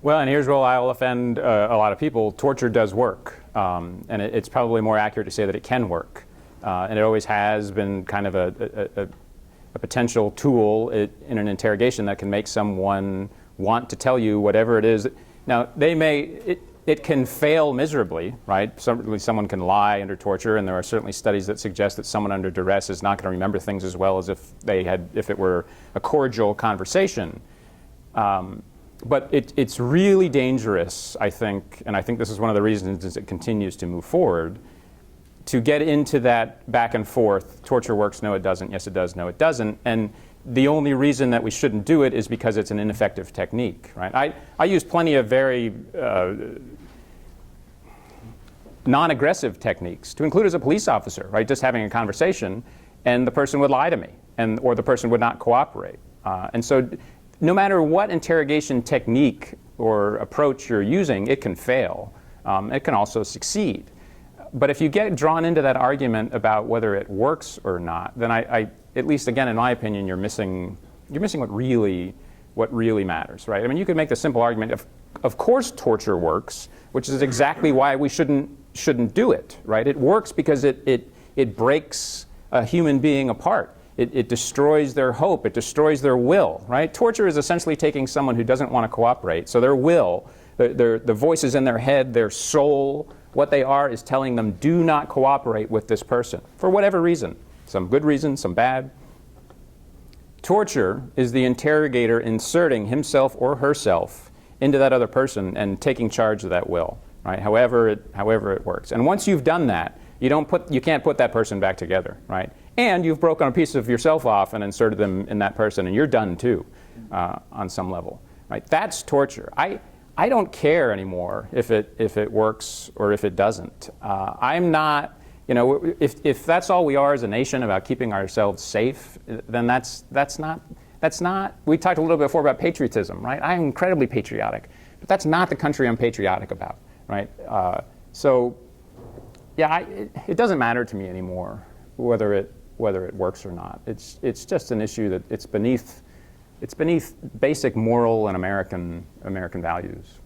Well, and here's where I'll offend a lot of people. Torture does work, and it's probably more accurate to say that it can work. And it always has been kind of a potential tool in an interrogation that can make someone want to tell you whatever it is. Now, it can fail miserably, right? Certainly someone can lie under torture, and there are certainly studies that suggest that someone under duress is not going to remember things as well as if it were a cordial conversation. But it's really dangerous, I think, and I think this is one of the reasons it continues to move forward, to get into that back and forth, torture works, no it doesn't, yes it does, no it doesn't, and the only reason that we shouldn't do it is because it's an ineffective technique, right? I use plenty of very non-aggressive techniques, to include as a police officer, right? Just having a conversation, and the person would lie to me, or the person would not cooperate. And so no matter what interrogation technique or approach you're using, it can fail. It can also succeed. But if you get drawn into that argument about whether it works or not, then at least again in my opinion, you're missing what really matters, right? I mean, you could make the simple argument of course torture works, which is exactly why we shouldn't do it, right? It works because it breaks a human being apart. It destroys their hope, it destroys their will, right? Torture is essentially taking someone who doesn't want to cooperate, so their will, the voices in their head, their soul, what they are is telling them, do not cooperate with this person, for whatever reason. Some good reason, some bad. Torture is the interrogator inserting himself or herself into that other person and taking charge of that will, right? However it works. And once you've done that, you can't put that person back together, right? And you've broken a piece of yourself off and inserted them in that person, and you're done too, on some level, right? That's torture. I don't care anymore if it works or if it doesn't. I'm not, if that's all we are as a nation about keeping ourselves safe, then that's not. We talked a little bit before about patriotism, right? I'm incredibly patriotic, but that's not the country I'm patriotic about, right? So, yeah, it doesn't matter to me anymore whether it works or not. It's just an issue that it's beneath basic moral and American values.